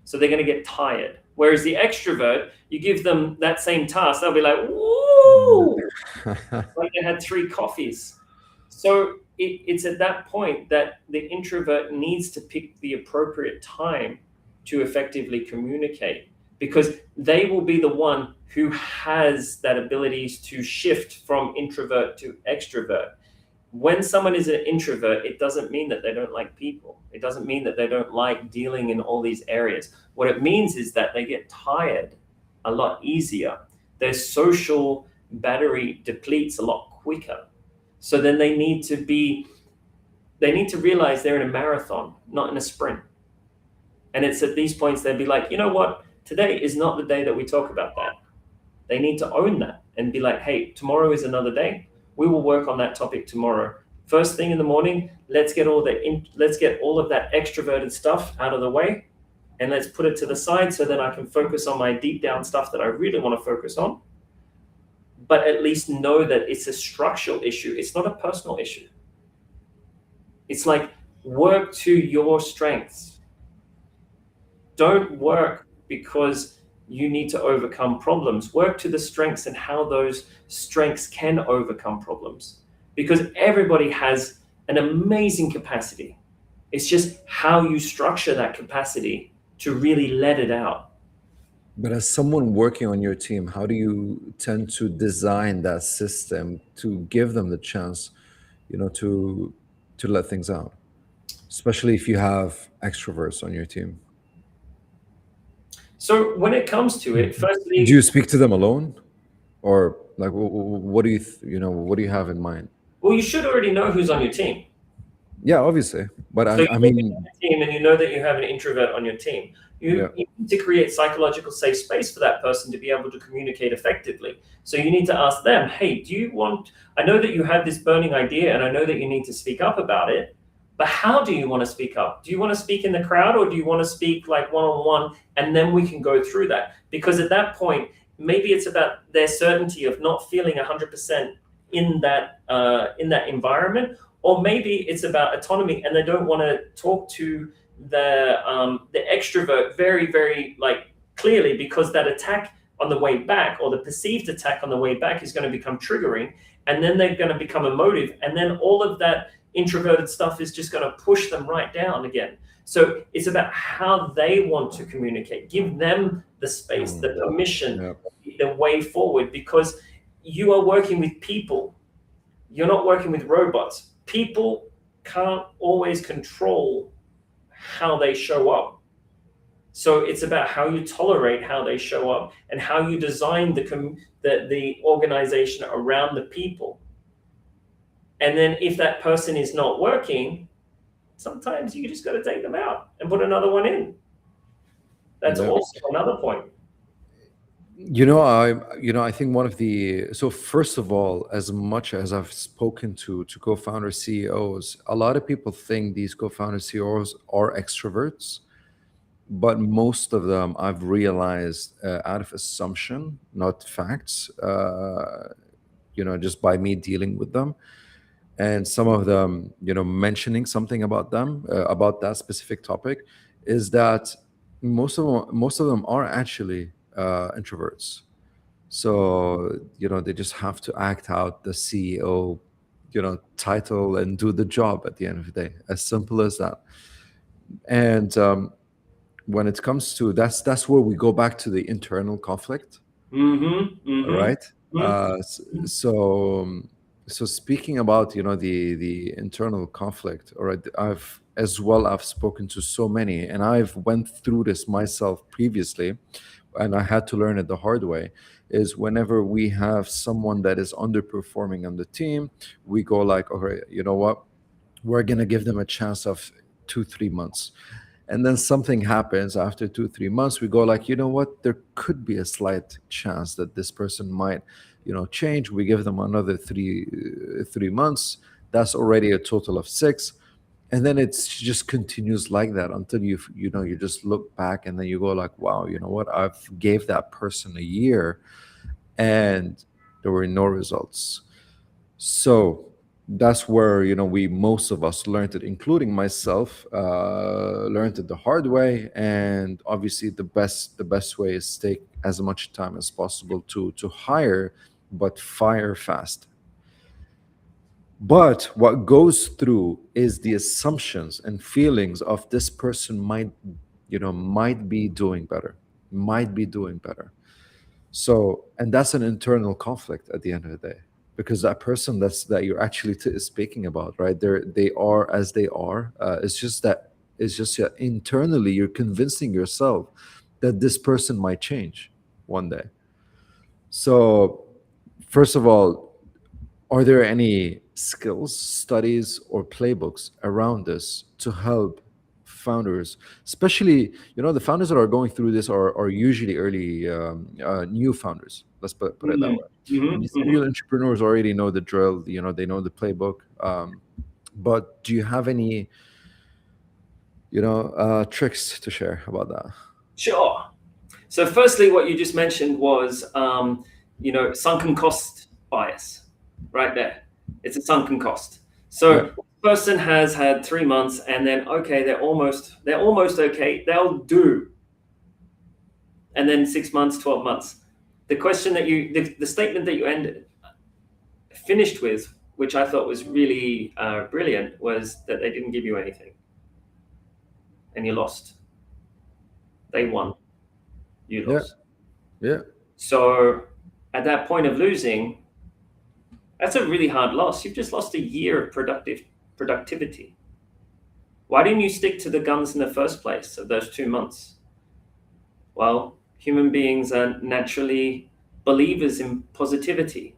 So they're going to get tired. Whereas the extrovert, you give them that same task, they'll be like, woo, like they had 3 coffees. So it's at that point that the introvert needs to pick the appropriate time to effectively communicate, because they will be the one who has that ability to shift from introvert to extrovert. When someone is an introvert, it doesn't mean that they don't like people. It doesn't mean that they don't like dealing in all these areas. What it means is that they get tired a lot easier. Their social battery depletes a lot quicker. So then they need to realize they're in a marathon, not in a sprint. And it's at these points they'd be like, you know what? Today is not the day that we talk about that. They need to own that and be like, hey, tomorrow is another day. We will work on that topic tomorrow. First thing in the morning, let's get all of that extroverted stuff out of the way, and let's put it to the side so that I can focus on my deep down stuff that I really want to focus on. But at least know that it's a structural issue. It's not a personal issue. It's like, work to your strengths. Don't work because you need to overcome problems. Work to the strengths and how those strengths can overcome problems. Because everybody has an amazing capacity. It's just how you structure that capacity to really let it out. But as someone working on your team, how do you tend to design that system to give them the chance, to let things out, especially if you have extroverts on your team? So when it comes to it, Do firstly, you speak to them alone, or like what do what do you have in mind? well, you should already know who's on your team. Yeah, obviously, but So I you mean, look at your team and you know that you have an introvert on your team. yeah. You need to create psychological safe space for that person to be able to communicate effectively. So you need to ask them, hey, I know that you have this burning idea and I know that you need to speak up about it, but how do you want to speak up? Do you want to speak in the crowd, or do you want to speak like one-on-one, and then we can go through that? Because at that point, maybe it's about their certainty of not feeling 100% in that environment, or maybe it's about autonomy and they don't want to talk to the extrovert very, very like clearly, because that attack on the way back, or the perceived attack on the way back, is going to become triggering, and then they're going to become emotive, and then all of that introverted stuff is just going to push them right down again. So it's about how they want to communicate. Give them the space, the permission, the way forward, because you are working with people. You're not working with robots. People can't always control how they show up. So it's about how you tolerate how they show up and how you design the organization around the people. And then if that person is not working, sometimes you just got to take them out and put another one in. That's also another point. I think one of the so first of all, as much as I've spoken to co-founder CEOs, a lot of people think these co-founder CEOs are extroverts, but most of them I've realized out of assumption, not facts, just by me dealing with them, and some of them, mentioning something about them, about that specific topic, is that most of them are actually introverts. So they just have to act out the CEO title and do the job at the end of the day, as simple as that. And when it comes to that's where we go back to the internal conflict, Mm-hmm. Mm-hmm. right? So speaking about the internal conflict, all right, I've spoken to so many, and I've went through this myself previously, and I had to learn it the hard way. Is whenever we have someone that is underperforming on the team, we go like, okay, you know what, we're gonna give them a chance of 2 3 months, and then something happens after 2 3 months. We go like, you know what, there could be a slight chance that this person might change. We give them another 3 months. That's already a total of 6, and then it's just continues like that until you just look back, and then you go like, wow, you know what, I've gave that person a year and there were no results. So that's where we, most of us, learned it, including myself, learned it the hard way. And obviously the best way is take as much time as possible to hire, but fire fast. But what goes through is the assumptions and feelings of this person might be doing better, might be doing better. So, and that's an internal conflict at the end of the day, because that person that you're actually speaking about, right? They are as they are. It's just internally you're convincing yourself that this person might change one day. So, first of all, are there any skills, studies, or playbooks around this to help founders, especially the founders that are going through this are usually early new founders. Let's put it that way. Mm-hmm. The Mm-hmm. serial entrepreneurs already know the drill. They know the playbook. But do you have any tricks to share about that? Sure. So firstly, what you just mentioned was, sunken cost bias, right there. It's a sunken cost. Yeah, So person has had 3 months, and then okay, they're almost okay. They'll do, and then 6 months, 12 months. The question that the statement that you finished with, which I thought was really brilliant, was that they didn't give you anything, and you lost. They won, you yeah, lost. yeah, So at that point of losing, that's a really hard loss. You've just lost a year of productivity. Why didn't you stick to the guns in the first place of those 2 months? Well, human beings are naturally believers in positivity.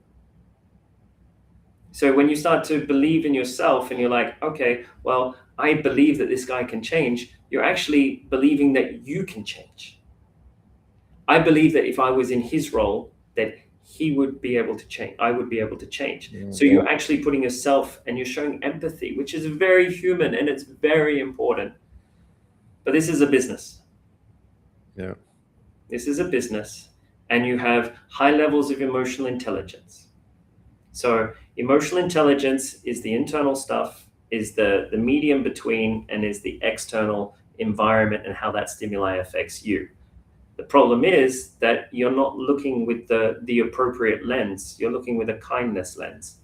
So when you start to believe in yourself and you're like, okay, well, I believe that this guy can change, you're actually believing that you can change. I believe that if I was in his role, that he would be able to change. I would be able to change. yeah, So you're actually putting yourself, and you're showing empathy, which is very human and it's very important. But this is a business. yeah, This is a business, and you have high levels of emotional intelligence. So emotional intelligence is the internal stuff, is the medium between, and is the external environment and how that stimuli affects you. The problem is that you're not looking with the appropriate lens. You're looking with a kindness lens.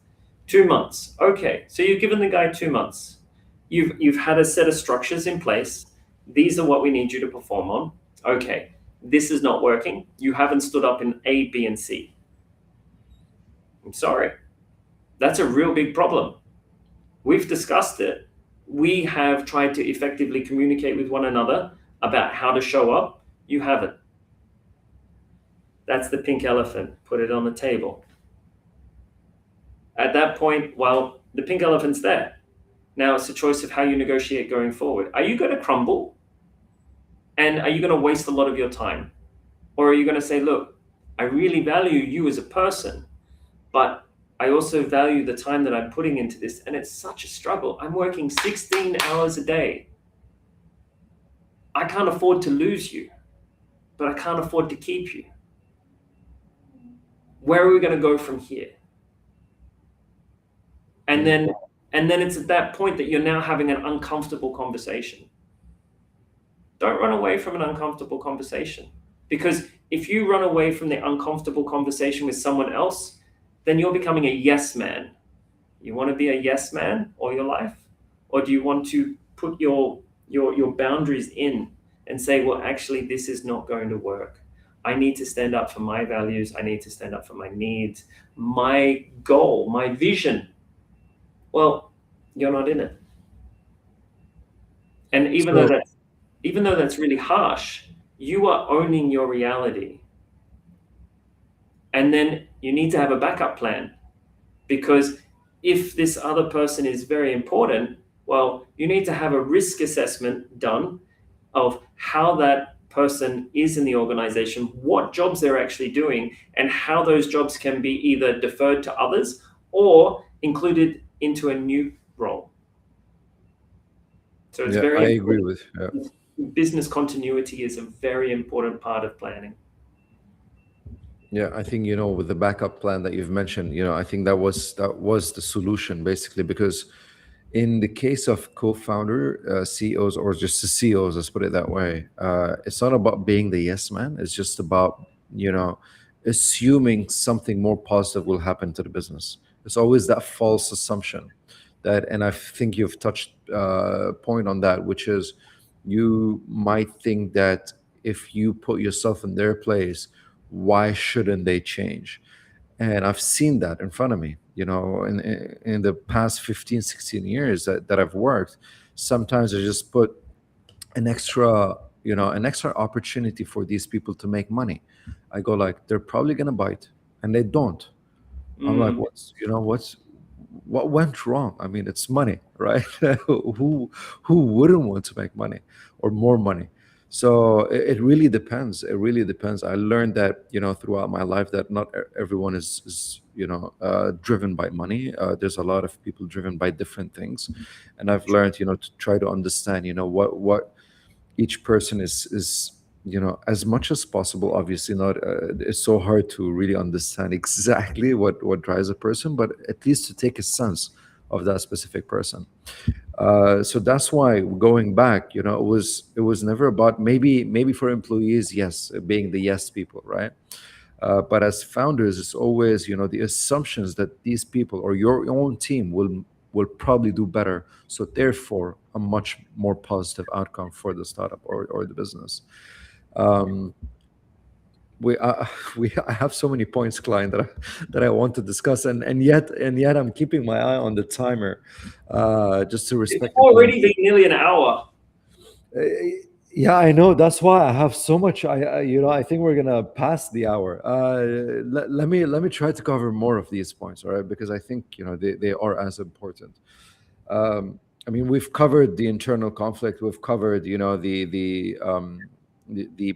2 months. Okay, so you've given the guy 2 months. You've had a set of structures in place. These are what we need you to perform on. Okay, this is not working. You haven't stood up in A, B, and C. I'm sorry. That's a real big problem. We've discussed it. We have tried to effectively communicate with one another about how to show up. You haven't. That's the pink elephant. Put it on the table. At that point, well, the pink elephant's there. Now it's a choice of how you negotiate going forward. Are you going to crumble? And are you going to waste a lot of your time? Or are you going to say, look, I really value you as a person, but I also value the time that I'm putting into this, and it's such a struggle. I'm working 16 hours a day. I can't afford to lose you, but I can't afford to keep you. Where are we going to go from here? And then it's at that point that you're now having an uncomfortable conversation. Don't run away from an uncomfortable conversation, because if you run away from the uncomfortable conversation with someone else, then you're becoming a yes man. You want to be a yes man all your life? Or do you want to put your boundaries in and say, well, actually, this is not going to work. I need to stand up for my values. I need to stand up for my needs, my goal, my vision. Well, you're not in it. And So even though that's really harsh, you are owning your reality. And then you need to have a backup plan, because if this other person is very important, well, you need to have a risk assessment done of how that person is in the organization, what jobs they're actually doing, and how those jobs can be either deferred to others or included into a new role. So it's yeah, I very agree important. with Business continuity is a very important part of planning. yeah. I think with the backup plan that you've mentioned, I think that was the solution basically because in the case of co-founder CEOs or just the CEOs, let's put it that way, it's not about being the yes man. It's just about you know assuming something more positive will happen to the business. It's always that false assumption that, and I think you've touched point on that, which is you might think that if you put yourself in their place, why shouldn't they change? And I've seen that in front of me in the past 15, 16 years that I've worked. Sometimes I just put an extra opportunity for these people to make money. I go like, they're probably gonna bite, and they don't. I'm like, Mm, what went wrong? I mean, it's money, right? Who wouldn't want to make money or more money? So it really depends. It really depends. I learned that throughout my life that not everyone is driven by money. There's a lot of people driven by different things, and I've learned to try to understand what each person is as much as possible. Obviously not it's so hard to really understand exactly what drives a person, but at least to take a sense of that specific person. So that's why going back, it was never about, maybe for employees, yes, being the yes people, right? But as founders, it's always the assumptions that these people or your own team will probably do better. So therefore, a much more positive outcome for the startup or the business. Um, we we I have so many points, Klein, that I want to discuss, and yet I'm keeping my eye on the timer, just to it's respect the time. already been nearly an hour. Uh, Yeah, I know. That's why I have so much. I think we're gonna pass the hour. Let me try to cover more of these points, all right? Because I think they are as important. I mean, we've covered the internal conflict. We've covered the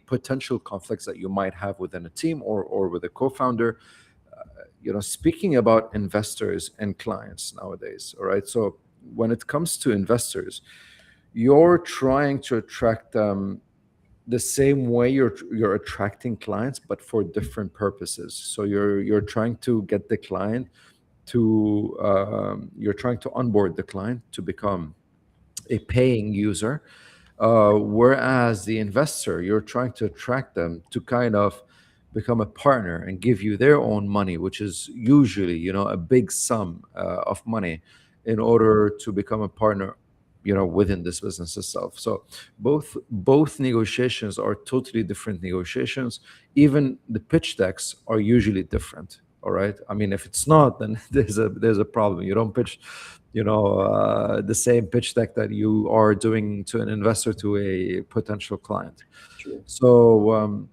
potential conflicts that you might have within a team or with a co-founder. Speaking about investors and clients nowadays, all right? So when it comes to investors, you're trying to attract them the same way you're attracting clients, but for different purposes. So you're trying to get the client to you're trying to onboard the client to become a paying user, whereas the investor, you're trying to attract them to kind of become a partner and give you their own money, which is usually a big sum of money in order to become a partner within this business itself. So both negotiations are totally different negotiations. Even the pitch decks are usually different. All right, I mean, if it's not, then there's a problem. You don't pitch the same pitch deck that you are doing to an investor to a potential client. True. So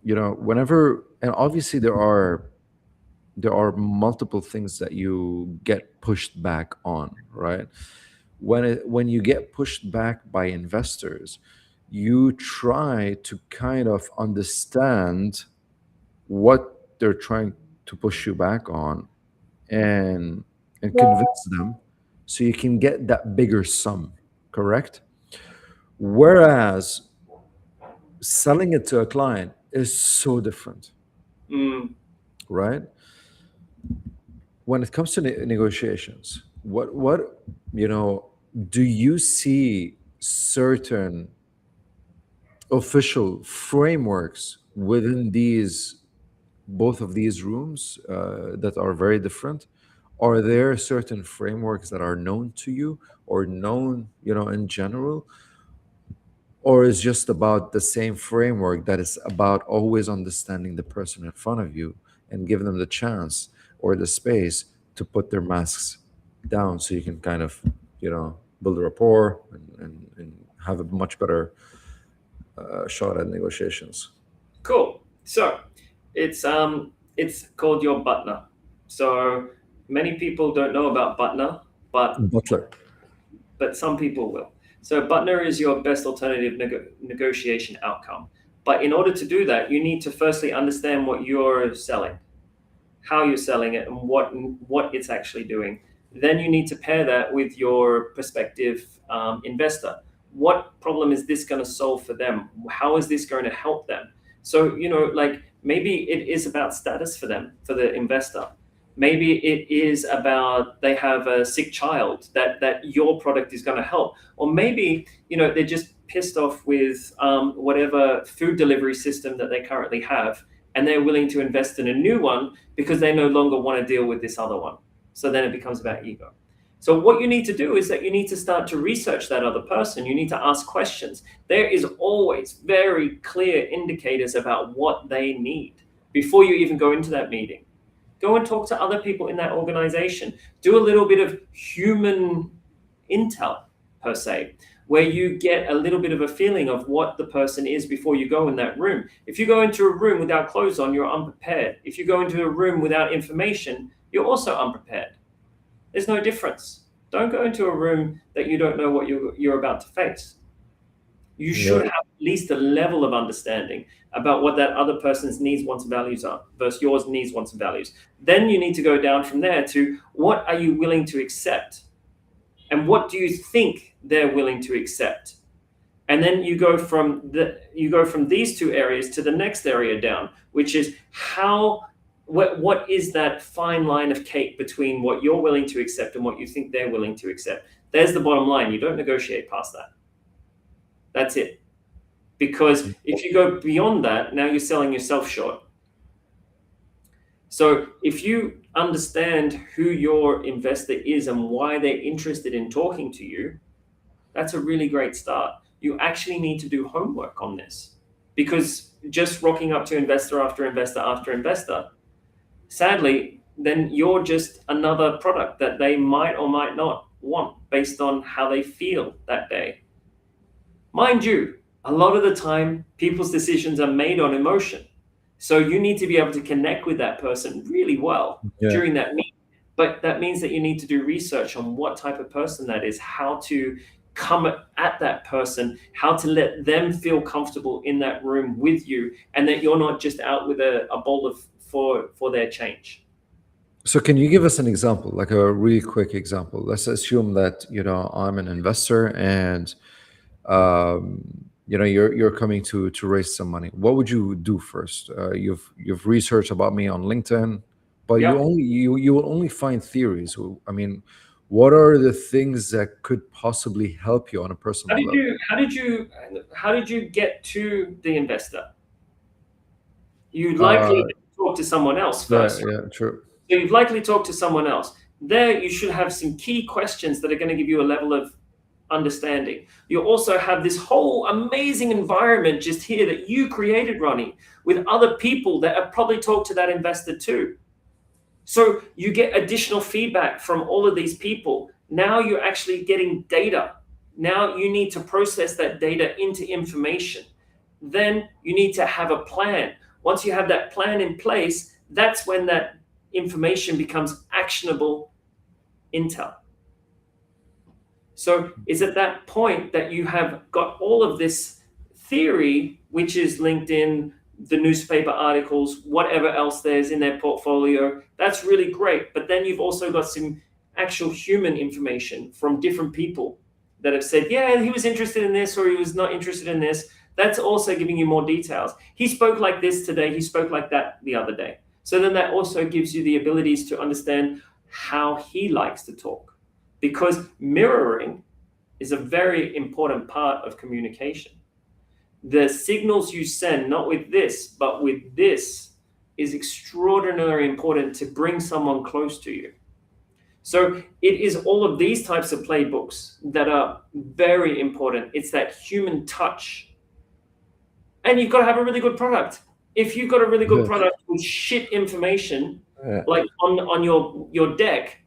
whenever, and obviously there are multiple things that you get pushed back on, right? When you get pushed back by investors, you try to kind of understand what they're trying to push you back on, and convince them so you can get that bigger sum, correct? Whereas selling it to a client is so different, Mm, right? When it comes to negotiations, what do you see certain official frameworks within these both of these rooms that are very different? Are there certain frameworks that are known to you or known in general, or is just about the same framework that is about always understanding the person in front of you and giving them the chance or the space to put their masks down so you can kind of, build a rapport and have a much better shot at negotiations. Cool. So it's called your butler. So many people don't know about butler, but Butler. some people will. So Butner is your best alternative negotiation outcome. But in order to do that, you need to firstly understand what you're selling, how you're selling it, and what it's actually doing. Then you need to pair that with your prospective investor. What problem is this going to solve for them? How is this going to help them? So, like maybe it is about status for them, for the investor. Maybe it is about they have a sick child that your product is going to help. Or maybe, they're just pissed off with whatever food delivery system that they currently have, and they're willing to invest in a new one because they no longer want to deal with this other one. So then it becomes about ego. So what you need to do is that you need to start to research that other person. You need to ask questions. There is always very clear indicators about what they need before you even go into that meeting. Go and talk to other people in that organization. Do a little bit of human intel, per se, where you get a little bit of a feeling of what the person is before you go in that room. If you go into a room without clothes on, you're unprepared. If you go into a room without information, you're also unprepared. There's no difference. Don't go into a room that you don't know what you're about to face. You should have at least a level of understanding about what that other person's needs, wants, and values are versus yours needs, wants, and values. Then you need to go down from there to what are you willing to accept? And what do you think they're willing to accept? And then you go from these two areas to the next area down, which is what is that fine line of cake between what you're willing to accept and what you think they're willing to accept. There's the bottom line. You don't negotiate past that. That's it. Because if you go beyond that, now you're selling yourself short. So if you understand who your investor is and why they're interested in talking to you, that's a really great start. You actually need to do homework on this, because just rocking up to investor after investor after investor, sadly, then you're just another product that they might or might not want based on how they feel that day. Mind you, a lot of the time, people's decisions are made on emotion. So you need to be able to connect with that person really well during that meeting. But that means that you need to do research on what type of person that is, how to come at that person, how to let them feel comfortable in that room with you, and that you're not just out with a bowl for their change. So can you give us an example, like a really quick example? Let's assume that, I'm an investor and you're coming to raise some money. What would you do first? You've researched about me on LinkedIn, but you will only find theories. I mean, what are the things that could possibly help you on a personal level? How did you get to the investor? You likely talk to someone else first. Yeah, true. So you've likely talked to someone else. There, you should have some key questions that are going to give you a level of understanding. You also have this whole amazing environment just here that you created, Ronnie, with other people that have probably talked to that investor too. So you get additional feedback from all of these people. Now you're actually getting data. Now you need to process that data into information. Then you need to have a plan. Once you have that plan in place, that's when that information becomes actionable intel. So it's at that point that you have got all of this theory, which is LinkedIn, the newspaper articles, whatever else there's in their portfolio. That's really great. But then you've also got some actual human information from different people that have said, yeah, he was interested in this or he was not interested in this. That's also giving you more details. He spoke like this today. He spoke like that the other day. So then that also gives you the abilities to understand how he likes to talk. Because mirroring is a very important part of communication. The signals you send, not with this, but with this, is extraordinarily important to bring someone close to you. So it is all of these types of playbooks that are very important. It's that human touch. And you've got to have a really good product. If you've got a really good Yeah. product with shit information, Yeah. like on your deck,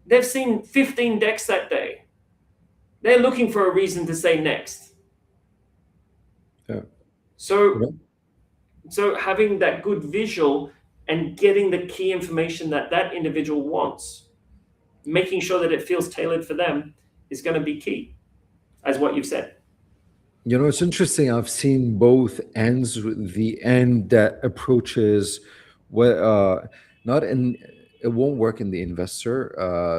they've seen 15 decks that day. They're looking for a reason to say next. Yeah. You So know, so having that good visual and getting the key information that that individual wants, making sure that it feels tailored for them is going to be key, as what you've said. it's interesting. I've seen both ends. The end that approaches where not in it won't work in the investor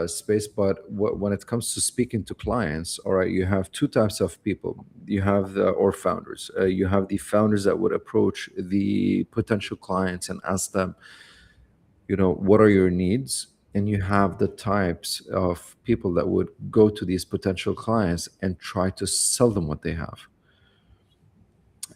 space, but when it comes to speaking to clients, all right, you have two types of people. You have the or founders. You have the founders that would approach the potential clients and ask them, what are your needs? And you have the types of people that would go to these potential clients and try to sell them what they have.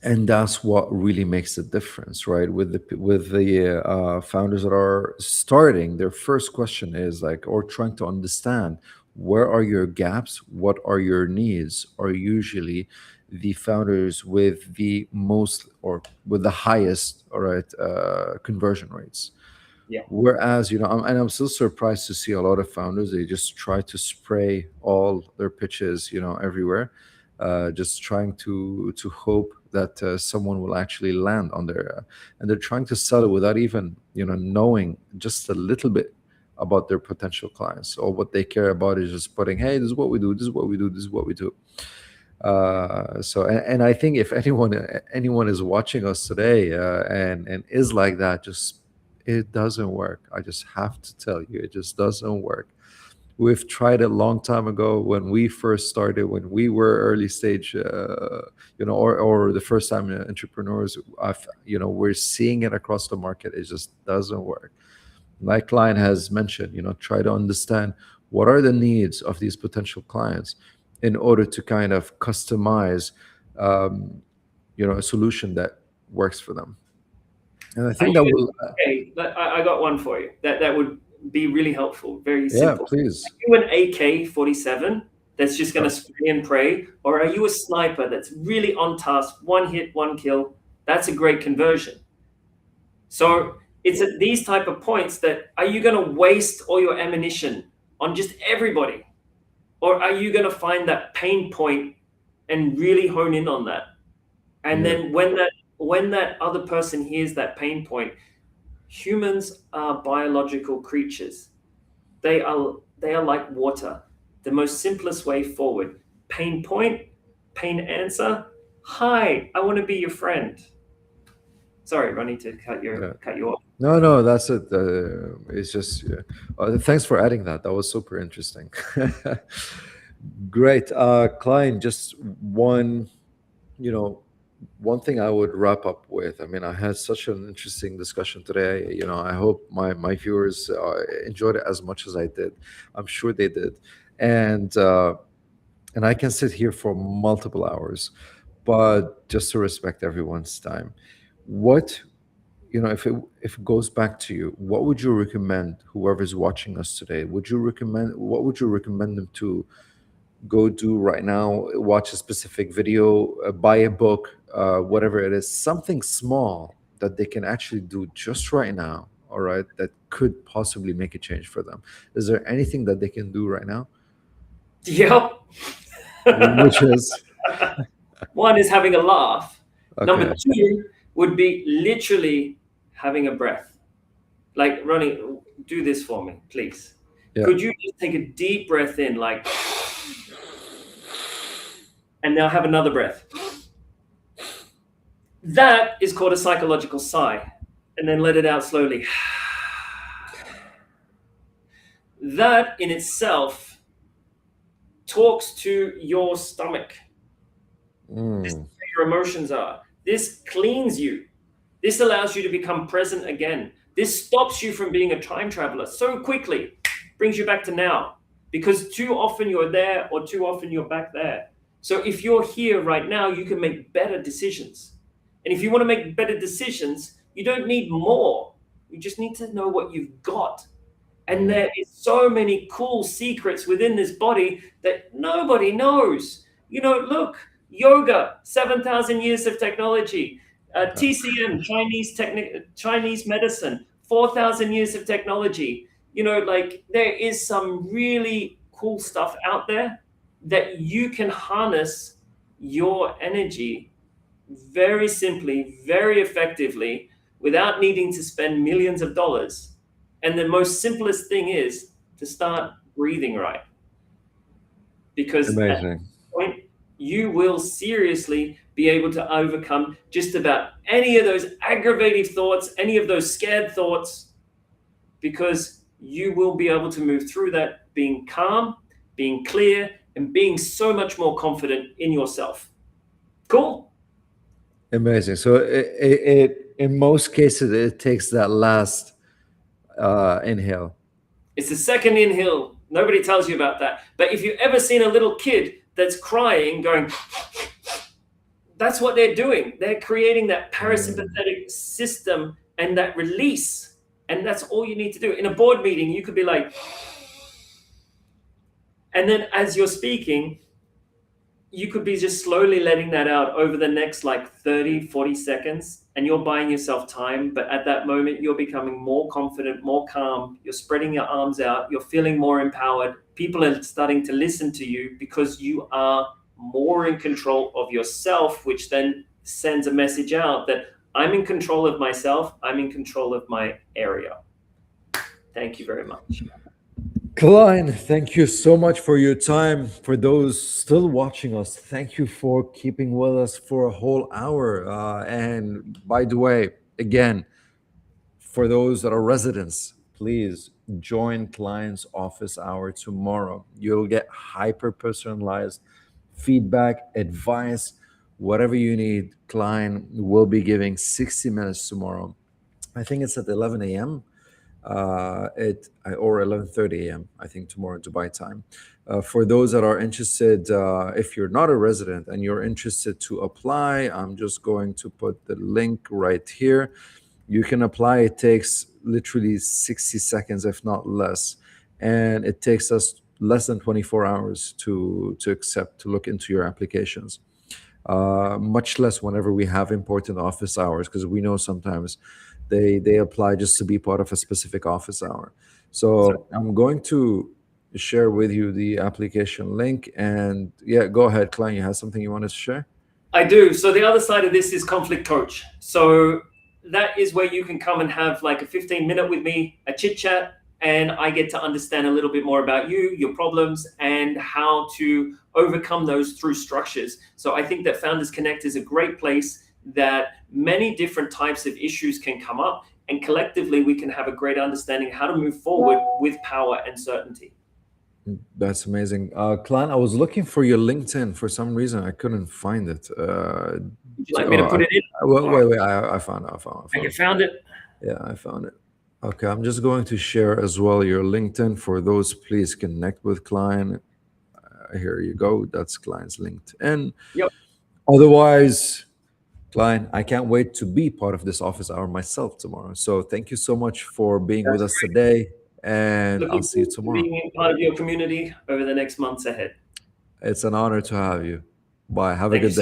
And that's what really makes the difference, right? With the founders that are starting, their first question is like, or trying to understand, where are your gaps, what are your needs, are usually the founders with the most or with the highest, all right, conversion rates. Yeah. Whereas, I'm still surprised to see a lot of founders, they just try to spray all their pitches, everywhere, just trying to hope that someone will actually land on their, and they're trying to sell it without even, knowing just a little bit about their potential clients. All what they care about is just putting, hey, this is what we do, this is what we do, this is what we do. And I think if anyone is watching us today and is like that, just it doesn't work. I just have to tell you, it just doesn't work. We've tried it a long time ago when we first started, when we were early stage, or the first time entrepreneurs. We're seeing it across the market. It just doesn't work. Like Kline has mentioned, try to understand what are the needs of these potential clients in order to kind of customize, um, a solution that works for them. And I Are think that you will, okay? I got one for you. That would be really helpful. Very yeah, simple. please. Are you an AK-47 that's just going Uh, to spray and pray, or are you a sniper that's really on task, one hit, one kill? That's a great conversion. So it's at these type of points that are you going to waste all your ammunition on just everybody, or are you going to find that pain point and really hone in on that? And yeah, then when that other person hears that pain point, humans are biological creatures. They are like water. The most simplest way forward. Pain point, pain answer. Hi, I want to be your friend. Sorry, Ronnie, to yeah. cut you off. No, no, that's it. It's just, thanks for adding that. That was super interesting. Great. Klein, just you know, one thing I would wrap up with. I mean, I had such an interesting discussion today. I hope my viewers enjoyed it as much as I did. I'm sure they did. And and I can sit here for multiple hours, but just to respect everyone's time, what if it goes back to you, what would you recommend whoever's watching us today? What would you recommend them to go do right now? Watch a specific video, buy a book, whatever it is, something small that they can actually do just right now, all right, that could possibly make a change for them. Is there anything that they can do right now? Yep. Which is One is having a laugh. Number okay. two would be literally having a breath. Like, Ronnie, do this for me, please. Yeah. Could you just take a deep breath in, like, and now have another breath? That is called a psychological sigh. And then let it out slowly. That in itself talks to your stomach. This is Mm, where your emotions are. This cleans you. This allows you to become present again. This stops you from being a time traveler so quickly, brings you back to now. Because too often you're there or too often you're back there. So if you're here right now, you can make better decisions. And if you want to make better decisions, you don't need more. You just need to know what you've got. And there is so many cool secrets within this body that nobody knows. Look, yoga, 7,000 years of technology. TCM, Chinese medicine, 4,000 years of technology. There is some really cool stuff out there that you can harness your energy very simply, very effectively, without needing to spend millions of dollars. And the most simplest thing is to start breathing right. Because at that Amazing. point, you will seriously be able to overcome just about any of those aggravating thoughts, any of those scared thoughts, because you will be able to move through that being calm, being clear, and being so much more confident in yourself. Cool. Amazing. So it in most cases it takes that last inhale. It's the second inhale. Nobody tells you about that. But if you've ever seen a little kid that's crying, going, that's what they're doing. They're creating that parasympathetic system and that release. And that's all you need to do. In a board meeting, you could be like, and then as you're speaking, you could be just slowly letting that out over the next like 30, 40 seconds, and you're buying yourself time. But at that moment, you're becoming more confident, more calm. You're spreading your arms out. You're feeling more empowered. People are starting to listen to you because you are more in control of yourself, which then sends a message out that I'm in control of myself. I'm in control of my area. Thank you very much. Kline, thank you so much for your time. For those still watching us, thank you for keeping with us for a whole hour. And by the way, again, for those that are residents, please join Kline's office hour tomorrow. You'll get hyper personalized feedback, advice, whatever you need. Kline will be giving 60 minutes tomorrow. I think it's at 11 a.m. Or 11:30 a.m. I think tomorrow Dubai time. For those that are interested, if you're not a resident and you're interested to apply, I'm just going to put the link right here. You can apply. It takes literally 60 seconds, if not less, and it takes us less than 24 hours to accept, to look into your applications. Much less whenever we have important office hours, because we know sometimes they apply just to be part of a specific office hour. So I'm going to share with you the application link, and yeah, go ahead, Klein. You have something you wanted to share? I do. So the other side of this is conflict coach. So that is where you can come and have like a 15-minute with me, a chit chat, and I get to understand a little bit more about you, your problems, and how to overcome those through structures. So I think that Founders Connect is a great place that many different types of issues can come up, and collectively we can have a great understanding how to move forward with power and certainty. That's amazing. Klein, I was looking for your LinkedIn. For some reason, I couldn't find it. Would you like me to put it in? Wait. I found it. You found it? Yeah, I found it. Okay, I'm just going to share as well your LinkedIn. For those, please connect with Klein. Here you go. That's Klein's LinkedIn. Yep. Otherwise, Klein, I can't wait to be part of this office hour myself tomorrow. So thank you so much for being with us today, and I'll see you tomorrow. Being part of your community over the next months ahead. It's an honor to have you. Bye. Have a Thank good you day. so